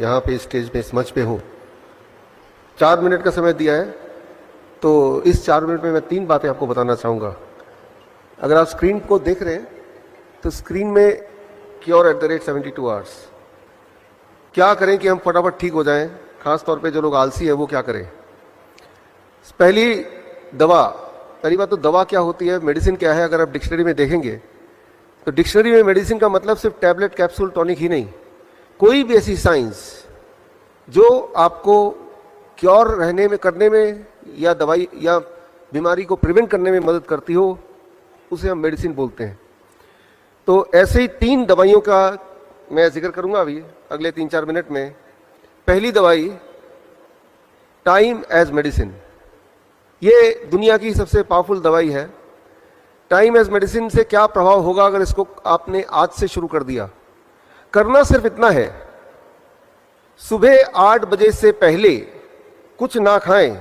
यहाँ पे स्टेज पे इस मंच पे हूँ। 4 मिनट का समय दिया है, तो इस 4 मिनट में मैं 3 बातें आपको बताना चाहूँगा। अगर आप स्क्रीन को देख रहे हैं तो स्क्रीन में cure@72 आवर्स। क्या करें कि हम फटाफट ठीक हो जाएं, खास तौर पे जो लोग आलसी है वो क्या करें। पहली बात तो दवा क्या होती है, मेडिसिन क्या है, अगर आप डिक्शनरी में देखेंगे तो डिक्शनरी में मेडिसिन का मतलब सिर्फ टैबलेट, कैप्सूल, टॉनिक ही नहीं, कोई भी ऐसी साइंस जो आपको क्योर रहने में, करने में, या दवाई या बीमारी को प्रिवेंट करने में मदद करती हो, उसे हम मेडिसिन बोलते हैं। तो ऐसे ही 3 दवाइयों का मैं जिक्र करूंगा अभी अगले 3-4 मिनट में। पहली दवाई टाइम एज मेडिसिन। ये दुनिया की सबसे पावरफुल दवाई है। टाइम एज मेडिसिन से क्या प्रभाव होगा अगर इसको आपने आज से शुरू कर दिया। करना सिर्फ इतना है, सुबह 8 बजे से पहले कुछ ना खाएं,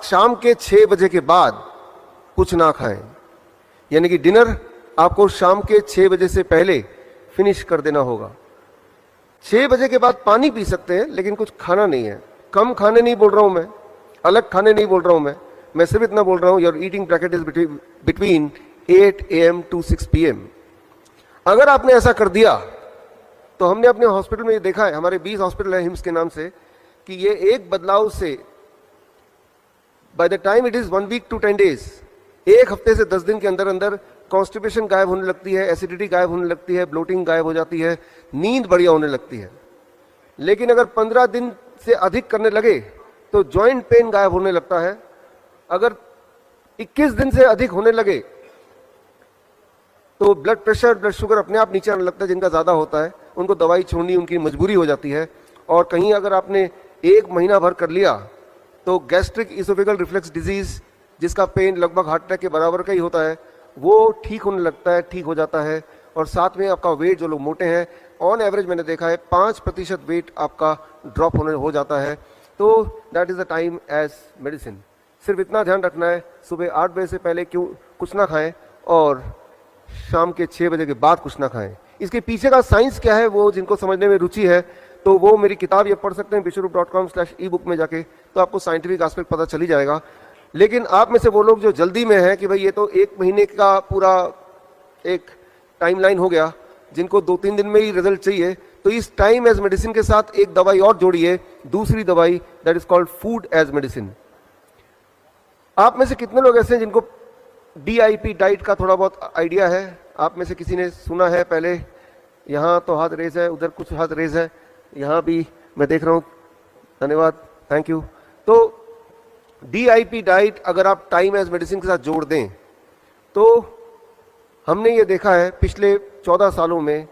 शाम के 6 बजे के बाद कुछ ना खाएं। यानी कि डिनर आपको शाम के 6 बजे से पहले फिनिश कर देना होगा। 6 बजे के बाद पानी पी सकते हैं, लेकिन कुछ खाना नहीं है। कम खाने नहीं बोल रहा हूं मैं, अलग खाने नहीं बोल रहा हूं मैं सिर्फ इतना बोल रहा हूं, your eating bracket is between 8 AM to 6 PM। अगर आपने ऐसा कर दिया तो हमने अपने हॉस्पिटल में ये देखा है, हमारे 20 हॉस्पिटल है हिम्स के नाम से, कि ये एक बदलाव से by the time it is 1 week to 10 days, 1 हफ्ते से 10 दिन के अंदर अंदर कॉन्स्टिपेशन गायब होने लगती है, एसिडिटी गायब होने लगती है, ब्लोटिंग गायब हो जाती है, नींद बढ़िया होने लगती है। लेकिन अगर 15 दिन से अधिक करने लगे तो जॉइंट पेन गायब होने लगता है। अगर 21 दिन से अधिक होने लगे तो ब्लड प्रेशर, ब्लड शुगर अपने आप नीचे आने लगता है। जिनका ज़्यादा होता है उनको दवाई छोड़नी उनकी मजबूरी हो जाती है। और कहीं अगर आपने 1 महीना भर कर लिया तो गैस्ट्रिक इसोफेगल रिफ्लेक्स डिजीज, जिसका पेन लगभग हार्ट अटैक के बराबर का ही होता है, वो ठीक होने लगता है, ठीक हो जाता है। और साथ में आपका वेट, जो लोग मोटे हैं, ऑन एवरेज मैंने देखा है 5% वेट आपका ड्रॉप हो जाता है। तो that is the time as medicine. सिर्फ इतना ध्यान रखना है, सुबह 8 बजे से पहले कुछ ना खाएं और शाम के 6 बजे के बाद कुछ ना खाएं। इसके पीछे का साइंस क्या है, वो जिनको समझने में रुचि है तो वो मेरी किताब ये पढ़ सकते हैं विश्वरूप.com/ebook में जाके, तो आपको साइंटिफिक एस्पेक्ट पता चली जाएगा। लेकिन आप में से वो लोग जो जल्दी में है कि भाई ये तो 1 महीने का पूरा एक टाइमलाइन हो गया, जिनको 2-3 दिन में ही रिजल्ट चाहिए, तो इस टाइम एज मेडिसिन के साथ एक दवाई और जोड़िए, दूसरी दवाई, that is called food as medicine. आप में से कितने लोग ऐसे हैं जिनको DIP डाइट का थोड़ा बहुत आइडिया है? आप में से किसी ने सुना है पहले? यहाँ तो हाथ रेज है, उधर कुछ हाथ रेज है, यहाँ भी मैं देख रहा हूँ, धन्यवाद, थैंक यू। तो DIP डाइट अगर आप टाइम एज मेडिसिन के साथ जोड़ दें तो हमने ये देखा है पिछले 14 सालों में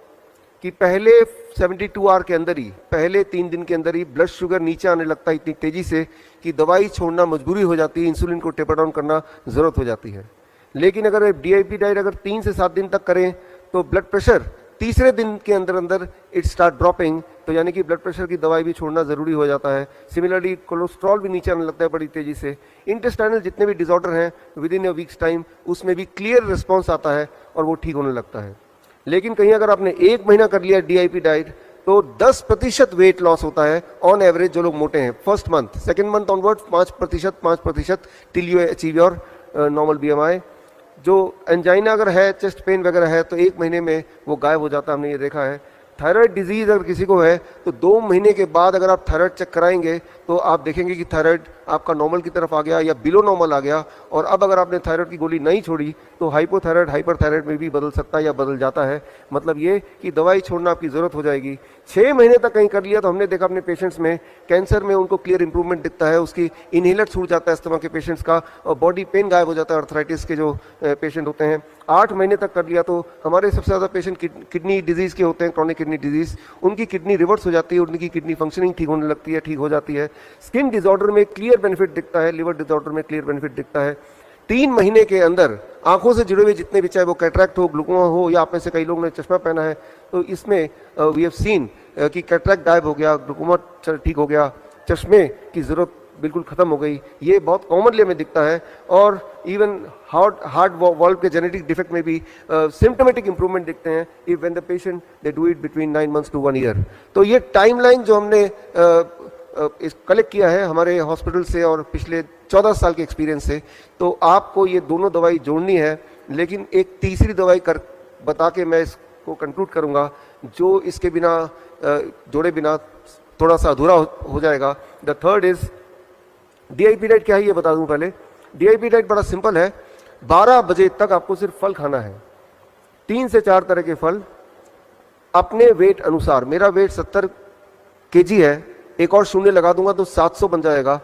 कि पहले 72 आवर के अंदर ही, पहले 3 दिन के अंदर ही ब्लड शुगर नीचे आने लगता है इतनी तेजी से कि दवाई छोड़ना मजबूरी हो जाती है, इंसुलिन को टेपर डाउन करना जरूरत हो जाती है। लेकिन अगर DIP डाइट अगर 3 से 7 दिन तक करें तो ब्लड प्रेशर तीसरे दिन के अंदर अंदर इट स्टार्ट ड्रॉपिंग, तो यानी कि ब्लड प्रेशर की दवाई भी छोड़ना जरूरी हो जाता है। सिमिलरली कोलेस्ट्रॉल भी नीचे आने लगता है बड़ी तेजी से। इंटेस्टाइनल जितने भी डिसऑर्डर हैं with in a weeks time, उसमें भी क्लियर रिस्पॉन्स आता है और वो ठीक होने लगता है। लेकिन कहीं अगर आपने 1 महीना कर लिया DIP डाइट तो 10% वेट लॉस होता है ऑन एवरेज जो लोग मोटे हैं। First month, second month onward 5% till you achieve your normal BMI। जो एंजाइना अगर है, चेस्ट पेन वगैरह है, तो 1 महीने में वो गायब हो जाता है, हमने ये देखा है। थायराइड डिजीज अगर किसी को है तो 2 महीने के बाद अगर आप थायराइड चेक कराएंगे तो आप देखेंगे कि थायराइड आपका नॉर्मल की तरफ आ गया या बिलो नॉर्मल आ गया। और अब अगर आपने थायराइड की गोली नहीं छोड़ी तो हाइपोथायराइड, हाइपरथायराइड में भी बदल सकता है या बदल जाता है। मतलब ये कि दवाई छोड़ना आपकी ज़रूरत हो जाएगी। 6 महीने तक कहीं कर लिया तो हमने देखा अपने पेशेंट्स में, कैंसर में उनको क्लियर इंप्रूवमेंट दिखता है, उसकी इनहेलर छूट जाता है अस्थमा के पेशेंट्स का, और बॉडी पेन गायब हो जाता है अर्थराइटिस के जो पेशेंट होते हैं। 8 महीने तक कर लिया तो हमारे सबसे ज़्यादा पेशेंट किडनी डिजीज़ के होते हैं, क्रॉनिक किडनी डिजीज़, उनकी किडनी रिवर्स हो जाती है, उनकी किडनी फंक्शनिंग ठीक होने लगती है, ठीक हो जाती है। स्किन डिसऑर्डर में क्लियर बेनिफिट दिखता है, लिवर डिसऑर्डर में क्लियर बेनिफिट दिखता है। 3 महीने के अंदर आंखों से जुड़े हुए जितने भी, चाहे वो कैटरैक्ट हो, ग्लूकोमा हो, या आप में से कई लोग ने चश्मा पहना है, तो इसमें वी हैव सीन कि कैटरैक्ट गायब हो गया, ग्लूकोमा ठीक हो गया, चश्मे की जरूरत बिल्कुल ख़त्म हो गई, ये बहुत कॉमनली हमें दिखता है। और इवन हार्ट वॉल्व के जेनेटिक डिफेक्ट में भी सिम्टोमेटिक इंप्रूवमेंट दिखते हैं if when the patient they do it between 9 months to 1 year। तो ये टाइमलाइन जो हमने कलेक्ट किया है हमारे हॉस्पिटल से और पिछले 14 साल के एक्सपीरियंस से, तो आपको ये दोनों दवाई जोड़नी है। लेकिन एक तीसरी दवाई बता के मैं इसको कंक्लूड करूँगा, जो इसके बिना जोड़े बिना थोड़ा सा अधूरा हो जाएगा। The third is DIP diet. क्या है ये बता दूं पहले। DIP डाइट बड़ा सिंपल है, 12 बजे तक आपको सिर्फ फल खाना है, 3 से 4 तरह के फल अपने वेट अनुसार। मेरा वेट 70 kg है, एक और शून्य लगा दूंगा तो 700 बन जाएगा।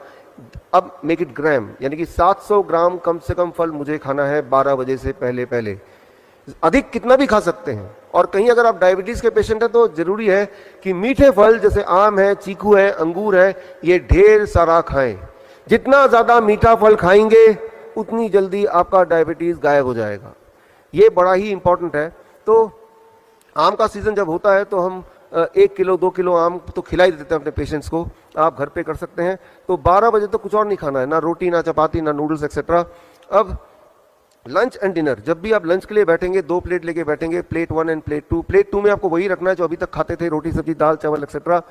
अब मेक इट ग्राम, यानी कि 700 ग्राम कम से कम फल मुझे खाना है 12 बजे से पहले पहले। अधिक कितना भी खा सकते हैं। और कहीं अगर आप डायबिटीज के पेशेंट हैं तो जरूरी है कि मीठे फल जैसे आम है, चीकू है, अंगूर है, ये ढेर सारा खाएं। जितना ज्यादा मीठा फल खाएंगे उतनी जल्दी आपका डायबिटीज गायब हो जाएगा। ये बड़ा ही इंपॉर्टेंट है। तो आम का सीजन जब होता है तो हम 1 किलो 2 किलो आम तो खिला ही देते हैं अपने पेशेंट्स को, आप घर पे कर सकते हैं। तो 12 बजे तो कुछ और नहीं खाना है, ना रोटी, ना चपाती, ना नूडल्स एक्सेट्रा। अब लंच एंड डिनर, जब भी आप लंच के लिए बैठेंगे 2 प्लेट लेके बैठेंगे, प्लेट 1 एंड प्लेट 2। प्लेट 2 में आपको वही रखना है जो अभी तक खाते थे, रोटी सब्जी दाल चावल एक्सेट्रा,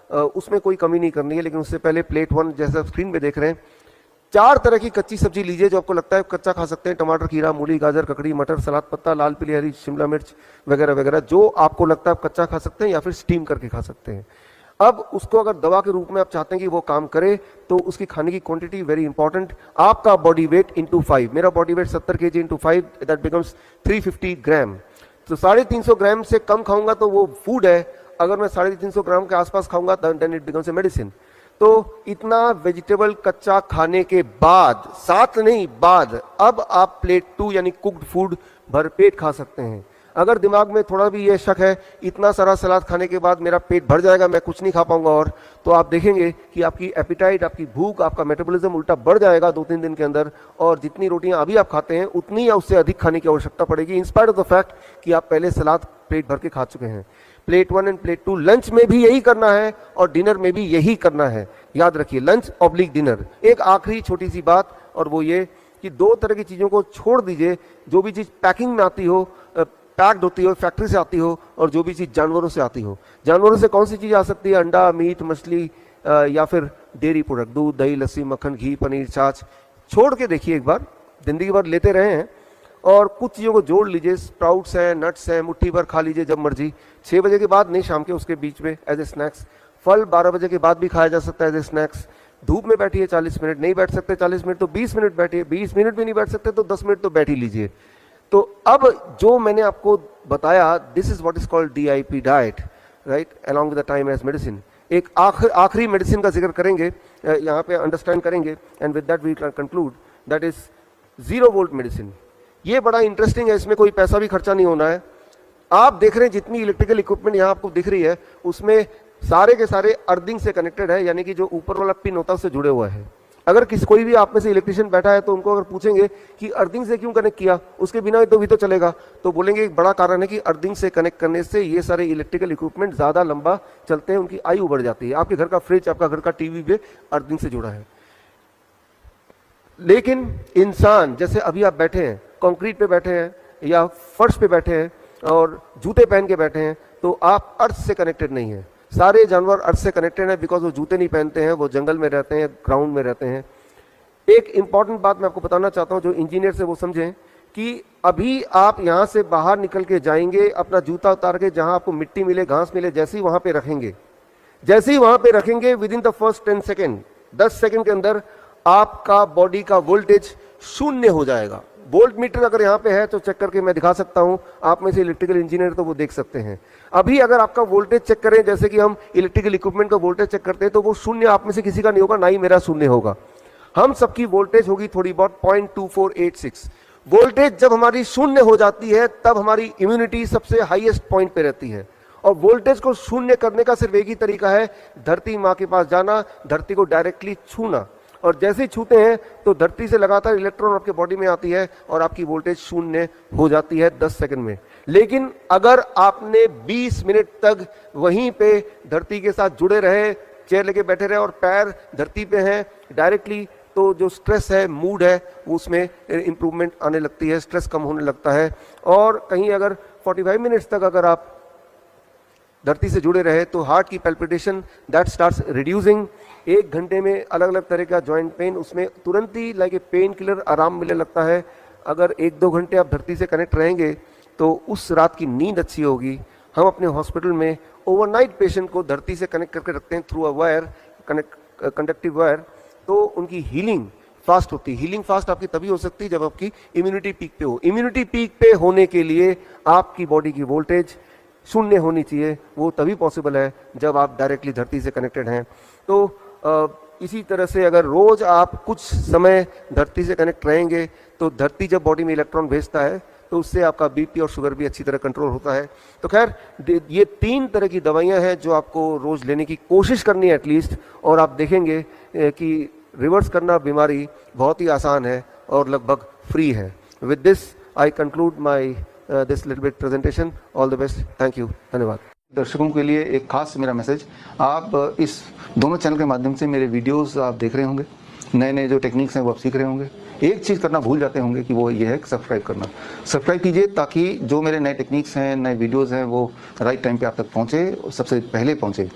उसमें कोई कमी नहीं करनी है। लेकिन उससे पहले प्लेट 1 जैसा स्क्रीन पे देख रहे हैं, 4 तरह की कच्ची सब्जी लीजिए जो आपको लगता है कच्चा खा सकते हैं। टमाटर, खीरा, मूली, गाजर, ककड़ी, मटर, सलाद पत्ता, लाल पीली हरी शिमला मिर्च वगैरह वगैरह, जो आपको लगता है आप कच्चा खा सकते हैं या फिर स्टीम करके खा सकते हैं। अब उसको अगर दवा के रूप में आप चाहते हैं कि वो काम करे तो उसकी खाने की क्वांटिटी वेरी इंपॉर्टेंट। आपका बॉडी वेट इंटू 5, मेरा body weight 70 kg into 5, that becomes 350 ग्राम। तो 350 ग्राम से कम खाऊंगा तो वो फूड है, अगर मैं 350 ग्राम के आसपास खाऊंगा then it becomes a medicine. तो इतना वेजिटेबल कच्चा खाने के बाद, साथ नहीं बाद, अब आप प्लेट 2 यानी कुक्ड फूड भरपेट खा सकते हैं। अगर दिमाग में थोड़ा भी ये शक है इतना सारा सलाद खाने के बाद मेरा पेट भर जाएगा, मैं कुछ नहीं खा पाऊंगा, और तो आप देखेंगे कि आपकी एपिटाइट, आपकी भूख, आपका मेटाबॉलिज्म उल्टा बढ़ जाएगा 2-3 दिन के अंदर, और जितनी रोटियां अभी आप खाते हैं उतनी या उससे अधिक खाने की आवश्यकता पड़ेगी, in spite of the fact कि आप पहले सलाद पेट भर के खा चुके हैं। प्लेट 1 एंड प्लेट 2 लंच में भी यही करना है और डिनर में भी यही करना है। याद रखिए, लंच ऑब्लिक डिनर। एक आखिरी छोटी सी बात, और वो ये कि 2 तरह की चीज़ों को छोड़ दीजिए। जो भी चीज़ पैकिंग में आती हो, पैक्ड होती हो, फैक्ट्री से आती हो, और जो भी चीज़ जानवरों से आती हो। जानवरों से कौन सी चीज़ आ सकती है? अंडा, मीट, मछली या फिर डेयरी प्रोडक्ट, दूध, दही, लस्सी, मक्खन, घी, पनीर, छाछ। छोड़ के देखिए एक बार, जिंदगी भर लेते रहे हैं, और कुछ चीज़ों को जोड़ लीजिए। स्प्राउट्स हैं, नट्स हैं, मुट्ठी भर खा लीजिए जब मर्जी। 6 बजे के बाद नहीं, शाम के उसके बीच में एज ए स्नैक्स। फल 12 बजे के बाद भी खाया जा सकता है एज ए स्नैक्स। धूप में बैठिए 40 मिनट, नहीं बैठ सकते 40 मिनट तो 20 मिनट बैठिए, 20 मिनट भी नहीं बैठ सकते तो 10 मिनट तो बैठ ही लीजिए। तो अब जो मैंने आपको बताया, this is what is called DIP diet, right, along with the time as medicine. एक आखिरी मेडिसिन का जिक्र करेंगे, यहाँ पे अंडरस्टैंड करेंगे, and with that we can conclude, that is 0 volt medicine. ये बड़ा इंटरेस्टिंग है, इसमें कोई पैसा भी खर्चा नहीं होना है। आप देख रहे हैं जितनी इलेक्ट्रिकल इक्विपमेंट यहाँ आपको दिख रही है, उसमें सारे के सारे अर्थिंग से कनेक्टेड है, यानी कि जो ऊपर वाला पिन होता है उससे जुड़े हुआ है। अगर कोई भी आप में से इलेक्ट्रिशियन बैठा है तो उनको अगर पूछेंगे कि अर्थिंग से क्यों कनेक्ट किया, उसके बिना तो भी तो चलेगा, तो बोलेंगे एक बड़ा कारण है कि अर्थिंग से कनेक्ट करने से ये सारे इलेक्ट्रिकल इक्विपमेंट ज़्यादा लंबा चलते हैं, उनकी आयु बढ़ जाती है। आपके घर का फ्रिज, आपका घर का टीवी भी अर्थिंग से जुड़ा है। लेकिन इंसान, जैसे अभी आप बैठे हैं, कंक्रीट पे बैठे हैं या फर्श पे बैठे हैं और जूते पहन के बैठे हैं, तो आप अर्थ से कनेक्टेड नहीं हैं। सारे जानवर अर्थ से कनेक्टेड हैं, बिकॉज वो जूते नहीं पहनते हैं, वो जंगल में रहते हैं, ग्राउंड में रहते हैं। एक इंपॉर्टेंट बात मैं आपको बताना चाहता हूं, जो इंजीनियर से वो समझें कि अभी आप यहाँ से बाहर निकल के जाएंगे, अपना जूता उतार के जहाँ आपको मिट्टी मिले, घास मिले, जैसे ही वहाँ पे रखेंगे, जैसे ही वहाँ पे रखेंगे, with in the first 10 second, 10 second के अंदर आपका बॉडी का वोल्टेज 0 हो जाएगा। वोल्ट मीटर अगर यहाँ पे है तो चेक करके मैं दिखा सकता हूँ, आप में से इलेक्ट्रिकल इंजीनियर तो वो देख सकते हैं। अभी अगर आपका वोल्टेज चेक करें, जैसे कि हम इलेक्ट्रिकल इक्विपमेंट का वोल्टेज चेक करते हैं, तो वो 0 आप में से किसी का नहीं होगा, ना ही मेरा 0 होगा। हम सबकी वोल्टेज होगी थोड़ी बहुत 0.2486। वोल्टेज जब हमारी 0 हो जाती है तब हमारी इम्यूनिटी सबसे हाईएस्ट पॉइंट पे रहती है। और वोल्टेज को 0 करने का सिर्फ एक ही तरीका है, धरती माँ के पास जाना, धरती को डायरेक्टली छूना, और जैसे ही छूते हैं तो धरती से लगातार इलेक्ट्रॉन आपके बॉडी में आती है और आपकी वोल्टेज 0 हो जाती है 10 सेकंड में। लेकिन अगर आपने 20 मिनट तक वहीं पे धरती के साथ जुड़े रहे, चेयर लेके बैठे रहे और पैर धरती पे हैं डायरेक्टली, तो जो स्ट्रेस है, मूड है, उसमें इम्प्रूवमेंट आने लगती है, स्ट्रेस कम होने लगता है। और कहीं अगर 45 मिनट्स तक अगर आप धरती से जुड़े रहे तो हार्ट की पैल्पिटेशन दैट स्टार्ट्स रिड्यूसिंग। 1 घंटे में अलग अलग तरह का जॉइंट पेन, उसमें तुरंत ही लाइक ए पेन किलर आराम मिलने लगता है। अगर 1-2 घंटे आप धरती से कनेक्ट रहेंगे तो उस रात की नींद अच्छी होगी। हम अपने हॉस्पिटल में ओवरनाइट पेशेंट को धरती से कनेक्ट करके रखते हैं through a wire, conductive wire, तो उनकी हीलिंग फास्ट होती है। हीलिंग फास्ट आपकी तभी हो सकती है जब आपकी इम्यूनिटी पीक पे हो। इम्यूनिटी पीक पे होने के लिए आपकी बॉडी की वोल्टेज 0 होनी चाहिए, वो तभी पॉसिबल है जब आप डायरेक्टली धरती से कनेक्टेड हैं। तो इसी तरह से अगर रोज आप कुछ समय धरती से कनेक्ट रहेंगे तो धरती जब बॉडी में इलेक्ट्रॉन भेजता है तो उससे आपका बीपी और शुगर भी अच्छी तरह कंट्रोल होता है। तो खैर ये 3 तरह की दवाइयां हैं जो आपको रोज लेने की कोशिश करनी है एटलीस्ट, और आप देखेंगे कि रिवर्स करना बीमारी बहुत ही आसान है और लगभग फ्री है। With this I conclude my this little bit presentation. All the best, thank you, धन्यवाद। दर्शकों के लिए एक खास मेरा मैसेज, आप इस दोनों चैनल के माध्यम से मेरे वीडियोस आप देख रहे होंगे, नए नए जो टेक्निक्स हैं वो आप सीख रहे होंगे। एक चीज़ करना भूल जाते होंगे कि वो ये है कि सब्सक्राइब करना। सब्सक्राइब कीजिए ताकि जो मेरे नए टेक्निक्स हैं, नए वीडियोस हैं, वो राइट टाइम पे आप तक पहुँचे, सबसे पहले पहुँचे।